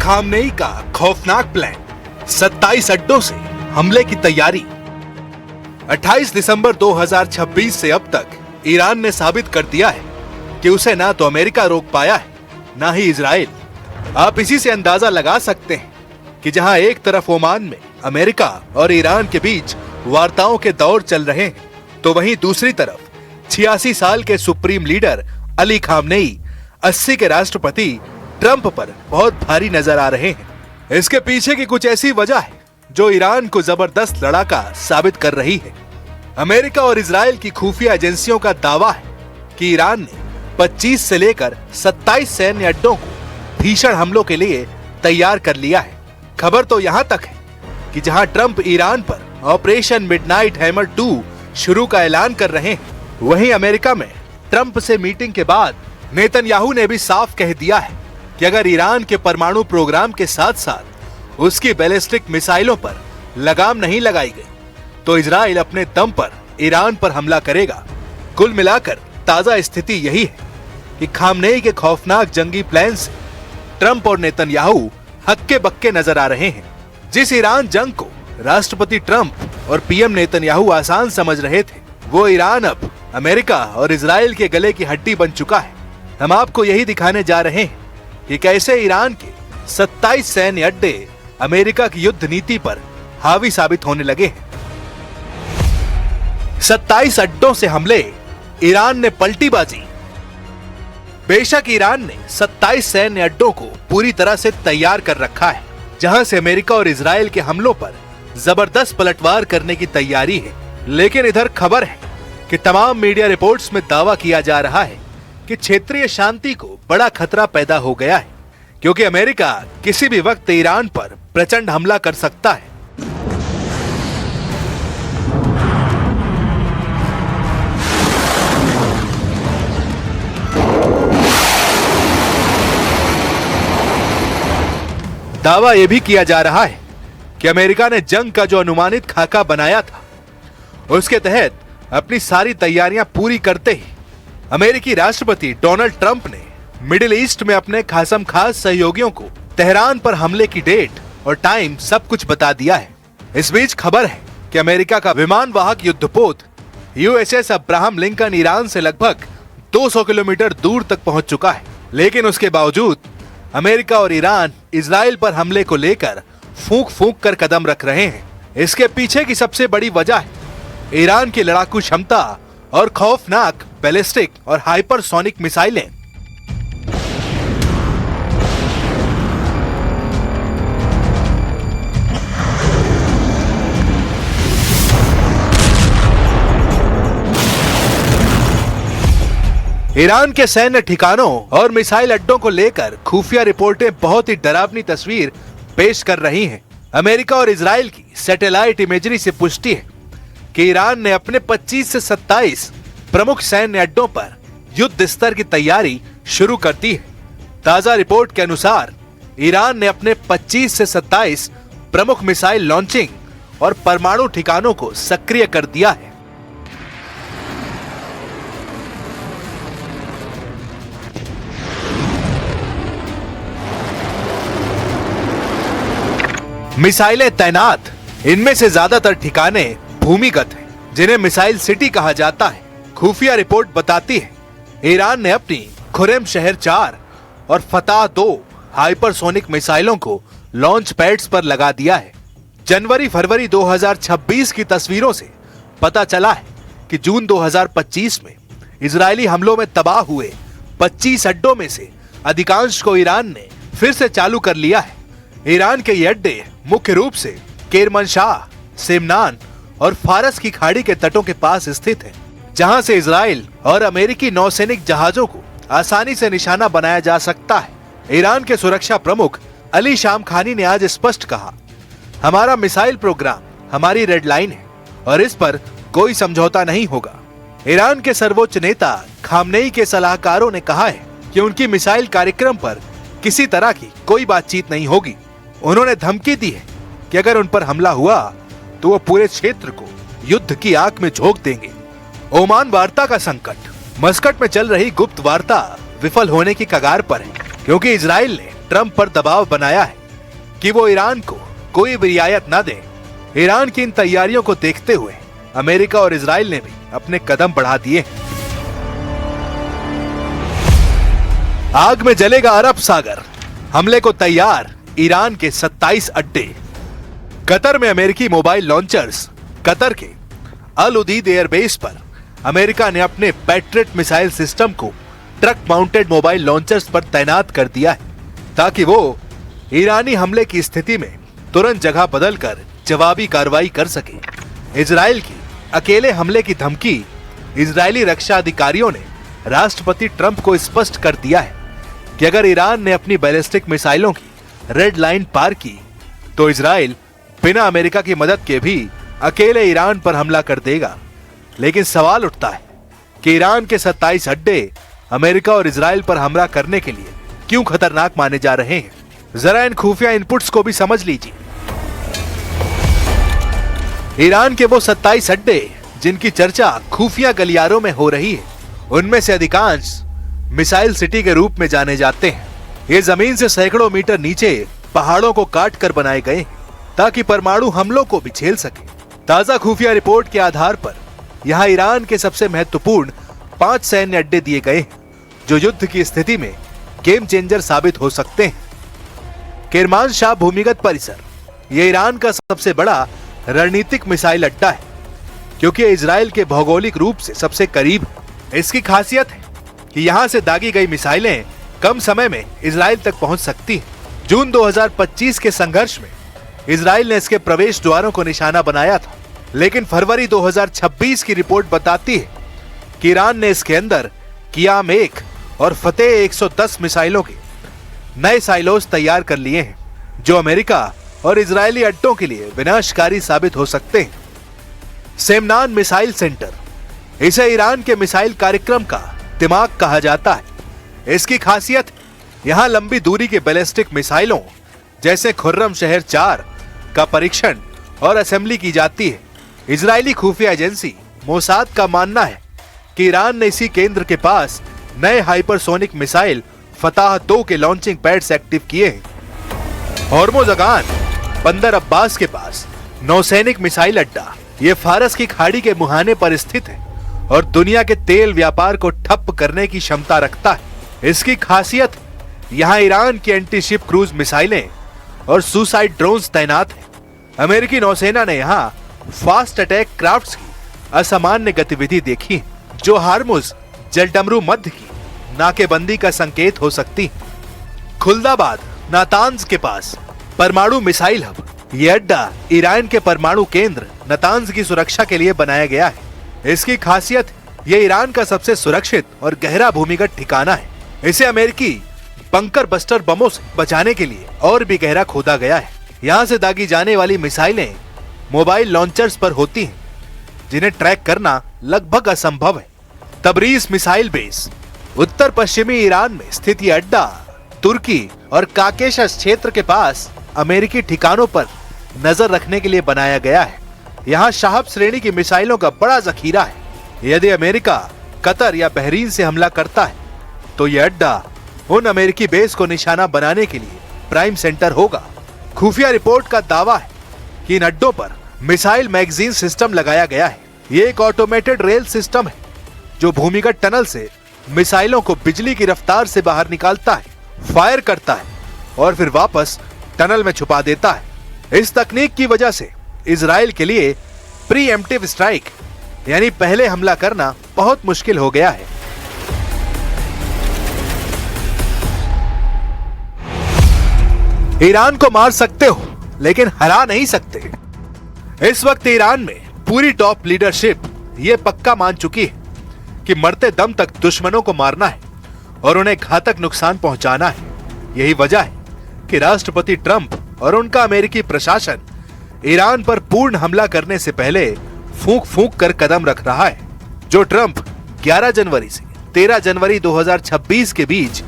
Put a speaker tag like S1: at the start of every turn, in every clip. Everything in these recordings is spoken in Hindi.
S1: खामनेई का खौफनाक प्लान, 27 अड्डों से हमले की तैयारी। 28 दिसंबर 2026 से अब तक ईरान ने साबित कर दिया है कि उसे ना तो अमेरिका रोक पाया है, ना ही इजराइल। आप इसी से अंदाजा लगा सकते हैं कि जहां एक तरफ ओमान में अमेरिका और ईरान के बीच वार्ताओं के दौर चल रहे हैं, तो वहीं दूसरी तरफ 86 साल के सुप्रीम लीडर अली खामनेई 80 के राष्ट्रपति ट्रंप पर बहुत भारी नजर आ रहे हैं। इसके पीछे की कुछ ऐसी वजह है जो ईरान को जबरदस्त लड़ाका साबित कर रही है। अमेरिका और इजराइल की खुफिया एजेंसियों का दावा है कि ईरान ने 25 से लेकर 27 सैन्य अड्डों को भीषण हमलों के लिए तैयार कर लिया है। खबर तो यहां तक है कि जहां ट्रंप ईरान पर ऑपरेशन मिडनाइट हैमर 2 शुरू का ऐलान कर रहे हैं, वहीं अमेरिका में ट्रंप से मीटिंग के बाद नेतन्याहू ने भी साफ कह दिया है कि अगर ईरान के परमाणु प्रोग्राम के साथ साथ उसकी बैलिस्टिक मिसाइलों पर लगाम नहीं लगाई गई तो इजराइल अपने दम पर ईरान पर हमला करेगा। कुल मिलाकर ताजा स्थिति यही है कि खामनेई के खौफनाक जंगी प्लान से ट्रंप और नेतन्याहू हक्के बक्के नजर आ रहे हैं। जिस ईरान जंग को राष्ट्रपति ट्रंप और पीएम नेतन्याहू आसान समझ रहे थे, वो ईरान अब अमेरिका और इजराइल के गले की हड्डी बन चुका है। हम आपको यही दिखाने जा रहे हैं कि कैसे ईरान के 27 सैन्य अड्डे अमेरिका की युद्ध नीति पर हावी साबित होने लगे हैं। 27 अड्डों से हमले, ईरान ने पलटी बाजी। बेशक ईरान ने 27 सैन्य अड्डों को पूरी तरह से तैयार कर रखा है, जहां से अमेरिका और इजराइल के हमलों पर जबरदस्त पलटवार करने की तैयारी है। लेकिन इधर खबर है कि तमाम मीडिया रिपोर्ट्स में दावा किया जा रहा है कि क्षेत्रीय शांति को बड़ा खतरा पैदा हो गया है, क्योंकि अमेरिका किसी भी वक्त ईरान पर प्रचंड हमला कर सकता है। दावा यह भी किया जा रहा है कि अमेरिका ने जंग का जो अनुमानित खाका बनाया था, उसके तहत अपनी सारी तैयारियां पूरी करते ही अमेरिकी राष्ट्रपति डोनाल्ड ट्रंप ने मिडिल ईस्ट में अपने खासम खास सहयोगियों को तेहरान पर हमले की डेट और टाइम सब कुछ बता दिया है। इस बीच खबर है कि अमेरिका का विमान वाहक युद्धपोत यूएसएस अब्राहम लिंकन ईरान से लगभग 200 किलोमीटर दूर तक पहुंच चुका है। लेकिन उसके बावजूद अमेरिका और ईरान इजराइल पर हमले को लेकर फूंक फूंक कर कदम रख रहे हैं। इसके पीछे की सबसे बड़ी वजह है ईरान की लड़ाकू क्षमता और खौफनाक बैलिस्टिक और हाइपरसोनिक मिसाइलें। ईरान के सैन्य ठिकानों और मिसाइल अड्डों को लेकर खुफिया रिपोर्टें बहुत ही डरावनी तस्वीर पेश कर रही हैं। अमेरिका और इजराइल की सैटेलाइट इमेजरी से पुष्टि है कि ईरान ने अपने 25 से 27 प्रमुख सैन्य अड्डों पर युद्ध स्तर की तैयारी शुरू कर दी है। ताजा रिपोर्ट के अनुसार ईरान ने अपने 25 से 27 प्रमुख मिसाइल लॉन्चिंग और परमाणु ठिकानों को सक्रिय कर दिया है। मिसाइलें तैनात, इनमें से ज्यादातर ठिकाने भूमिगत हैं, जिन्हें मिसाइल सिटी कहा जाता है। खुफिया रिपोर्ट बताती है ईरान ने अपनी खुरेम शहर 4 और फताह 2 हाइपरसोनिक मिसाइलों को लॉन्च पैड्स पर लगा दिया है। जनवरी-फरवरी 2026 की तस्वीरों से पता चला है कि जून 2025 में इजरायली हमलों में तबाह हुए 25 अड्डों में से अधिकांश को ईरान ने फिर से चालू कर लिया है। ईरान के ये अड्डे मुख्य रूप से केरमनशाह, सेमनान और फारस की खाड़ी के तटों के पास स्थित है, जहां से इजराइल और अमेरिकी नौसैनिक जहाजों को आसानी से निशाना बनाया जा सकता है। ईरान के सुरक्षा प्रमुख अली शामखानी ने आज स्पष्ट कहा, हमारा मिसाइल प्रोग्राम हमारी रेड लाइन है और इस पर कोई समझौता नहीं होगा। ईरान के सर्वोच्च नेता खामनेई के सलाहकारों ने कहा है कि उनकी मिसाइल कार्यक्रम पर किसी तरह की कोई बातचीत नहीं होगी। उन्होंने धमकी दी है कि अगर उन पर हमला हुआ तो वो पूरे क्षेत्र को युद्ध की आग में झोंक देंगे। ओमान वार्ता का संकट, मस्कट में चल रही गुप्त वार्ता विफल होने की कगार पर है, क्योंकि इजराइल ने ट्रंप पर दबाव बनाया है कि वो ईरान को कोई भी रियायत न दे। ईरान की इन तैयारियों को देखते हुए अमेरिका और इजराइल ने भी अपने कदम बढ़ा दिए। आग में जलेगा अरब सागर, हमले को तैयार ईरान के 27 अड्डे। कतर में अमेरिकी मोबाइल लॉन्चर्स। कतर के अल उदीद एयरबेस पर अमेरिका ने अपने पैट्रियट मिसाइल सिस्टम को ट्रक माउंटेड मोबाइल लॉन्चर्स पर तैनात कर दिया है ताकि वो ईरानी हमले की स्थिति में तुरंत जगह बदलकर जवाबी कार्रवाई कर सके। इजराइल की अकेले हमले की धमकी इजरायली रक्षा अधिकारियों ने राष्ट्रपति ट्रंप को स्पष्ट कर दिया है कि अगर ईरान ने अपनी बैलिस्टिक मिसाइलों की रेड लाइन पार की तो इजराइल बिना अमेरिका की मदद के भी अकेले ईरान पर हमला कर देगा। लेकिन सवाल उठता है कि ईरान के 27 अड्डे अमेरिका और इजराइल पर हमला करने के लिए क्यों खतरनाक माने जा रहे हैं। जरा इन खुफिया इनपुट्स को भी समझ लीजिए। ईरान के वो 27 अड्डे जिनकी चर्चा खुफिया गलियारों में हो रही है, उनमें से अधिकांश मिसाइल सिटी के रूप में जाने जाते हैं। ये जमीन से सैकड़ों मीटर नीचे पहाड़ों को काट कर बनाए गए हैं ताकि परमाणु हमलों को भी झेल सके। ताजा खुफिया रिपोर्ट के आधार पर यहाँ ईरान के सबसे महत्वपूर्ण 5 सैन्य अड्डे दिए गए हैं जो युद्ध की स्थिति में गेम चेंजर साबित हो सकते हैं। किरमानशाह भूमिगत परिसर, ये ईरान का सबसे बड़ा रणनीतिक मिसाइल अड्डा है क्योंकि इजराइल के भौगोलिक रूप से सबसे करीब है। इसकी खासियत है कि यहाँ से दागी गई मिसाइलें कम समय में इजराइल तक पहुंच सकती हैं। जून 2025 के संघर्ष में इजराइल ने इसके प्रवेश द्वारों को निशाना बनाया था, लेकिन फरवरी 2026 की रिपोर्ट बताती है कि ईरान ने इसके अंदर कियाम 1 और फतेह 110 मिसाइलों के नए साइलोस तैयार कर लिए हैं जो अमेरिका और इजरायली अड्डों के लिए विनाशकारी साबित हो सकते हैं। सेमनान मिसाइल सेंटर, इसे ईरान के मिसाइल कार्यक्रम का दिमाग कहा जाता है। इसकी खासियत यहां लंबी दूरी के बैलिस्टिक मिसाइलों जैसे खुर्रम शहर 4 का परीक्षण और असेंबली की जाती है। इजरायली खुफिया एजेंसी मोसाद का मानना है कि ईरान ने इसी केंद्र के पास नए हाइपरसोनिक मिसाइल फताह 2 के लॉन्चिंग पैड्स एक्टिव किए हैं। होर्मुज़गान बंदर अब्बास के पास नौसैनिक मिसाइल अड्डा, ये फारस की खाड़ी के मुहाने पर स्थित है और दुनिया के तेल व्यापार को ठप करने की क्षमता रखता है। इसकी खासियत यहाँ ईरान की एंटी शिप क्रूज मिसाइलें और सुसाइड ड्रोन्स तैनात हैं। अमेरिकी नौसेना ने यहाँ फास्ट अटैक क्राफ्ट्स की असामान्य गतिविधि देखी जो हार्मुज जलडमरू मध्य की नाकेबंदी का संकेत हो सकती है। खुल्दाबाद नातांज के पास परमाणु मिसाइल हब, ये अड्डा ईरान के परमाणु केंद्र नातांज की सुरक्षा के लिए बनाया गया है। इसकी खासियत ये ईरान का सबसे सुरक्षित और गहरा भूमिगत ठिकाना है। इसे अमेरिकी बंकर बस्टर बमों से बचाने के लिए और भी गहरा खोदा गया है। यहाँ से दागी जाने वाली मिसाइलें मोबाइल लॉन्चर्स पर होती हैं जिन्हें ट्रैक करना लगभग असंभव है। तबरीज मिसाइल बेस, उत्तर पश्चिमी ईरान में स्थित यह अड्डा तुर्की और काकेशस क्षेत्र के पास अमेरिकी ठिकानों पर नजर रखने के लिए बनाया गया है। यहाँ शाहब श्रेणी की मिसाइलों का बड़ा जखीरा है। यदि अमेरिका कतर या बहरीन से हमला करता है तो यह अड्डा उन अमेरिकी बेस को निशाना बनाने के लिए प्राइम सेंटर होगा। खुफिया रिपोर्ट का दावा है कि इन अड्डों पर मिसाइल मैगजीन सिस्टम लगाया गया है। ये एक ऑटोमेटेड रेल सिस्टम है जो भूमिगत टनल से मिसाइलों को बिजली की रफ्तार से बाहर निकालता है, फायर करता है और फिर वापस टनल में छुपा देता है। इस तकनीक की वजह से इजराइल के लिए प्रीएम्प्टिव स्ट्राइक यानी पहले हमला करना बहुत मुश्किल हो गया है। ईरान को मार सकते हो लेकिन हरा नहीं सकते। इस वक्त ईरान में पूरी टॉप लीडरशिप ये पक्का मान चुकी है कि मरते दम तक दुश्मनों को मारना है और उन्हें घातक नुकसान पहुंचाना है। यही वजह है कि राष्ट्रपति ट्रंप और उनका अमेरिकी प्रशासन ईरान पर पूर्ण हमला करने से पहले फूंक फूंक कर कदम रख रहा है। जो ट्रंप 11 जनवरी से 13 जनवरी 2026 के बीच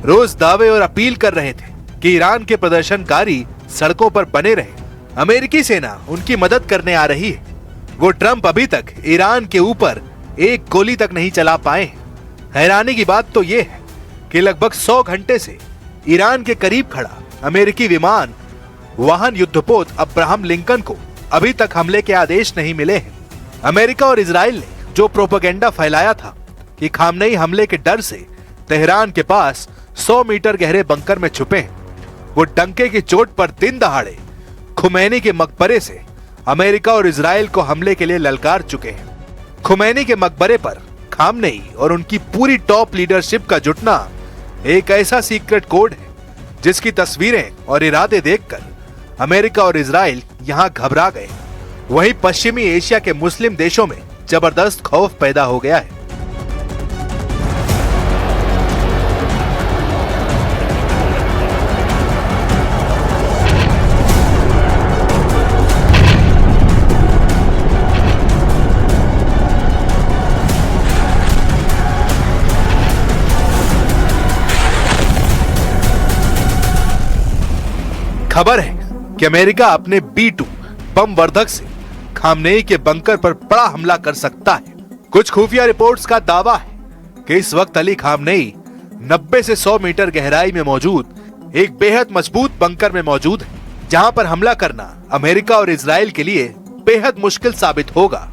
S1: रोज दावे और अपील कर रहे थे कि ईरान के प्रदर्शनकारी सड़कों पर बने रहे, अमेरिकी सेना उनकी मदद करने आ रही है, वो ट्रंप अभी तक ईरान के ऊपर एक गोली तक नहीं चला पाए। हैरानी की बात तो ये है कि लगभग 100 घंटे से ईरान के करीब खड़ा अमेरिकी विमान वाहन युद्धपोत अब्राहम लिंकन को अभी तक हमले के आदेश नहीं मिले हैं। अमेरिका और इजराइल ने जो प्रोपेगेंडा फैलाया था कि खामनेई हमले के डर से तेहरान के पास 100 मीटर गहरे बंकर में छुपे हैं, वो डंके की चोट पर दिन दहाड़े खुमैनी के मकबरे से अमेरिका और इजराइल को हमले के लिए ललकार चुके हैं। खुमैनी के मकबरे पर खामनेई और उनकी पूरी टॉप लीडरशिप का जुटना एक ऐसा सीक्रेट कोड है जिसकी तस्वीरें और इरादे देखकर अमेरिका और इजराइल यहां घबरा गए। वहीं पश्चिमी एशिया के मुस्लिम देशों में जबरदस्त खौफ पैदा हो गया है। खबर है कि अमेरिका अपने B-2 बम वर्धक से खामनेई के बंकर पर बड़ा हमला कर सकता है। कुछ खुफिया रिपोर्ट्स का दावा है कि इस वक्त अली खामनेई 90 से 100 मीटर गहराई में मौजूद एक बेहद मजबूत बंकर में मौजूद है, जहां पर हमला करना अमेरिका और इजराइल के लिए बेहद मुश्किल साबित होगा।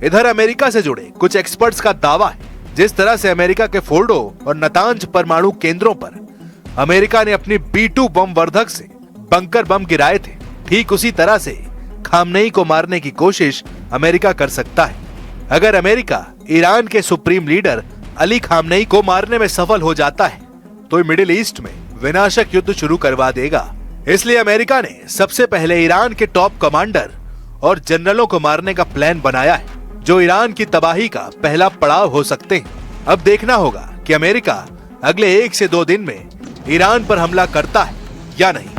S1: इधर अमेरिका से जुड़े कुछ एक्सपर्ट्स का दावा है, जिस तरह से अमेरिका के फोर्डो और नतांज परमाणु केंद्रों पर अमेरिका ने अपनी B-2 बम वर्धक से बंकर बम गिराए थे, ठीक उसी तरह से खामनेई को मारने की कोशिश अमेरिका कर सकता है। अगर अमेरिका ईरान के सुप्रीम लीडर अली खामनेई को मारने में सफल हो जाता है तो मिडिल ईस्ट में विनाशक युद्ध शुरू करवा देगा। इसलिए अमेरिका ने सबसे पहले ईरान के टॉप कमांडर और जनरलों को मारने का प्लान बनाया है, जो ईरान की तबाही का पहला पड़ाव हो सकते हैं। अब देखना होगा कि अमेरिका अगले 1 से 2 दिन में ईरान पर हमला करता है या नहीं।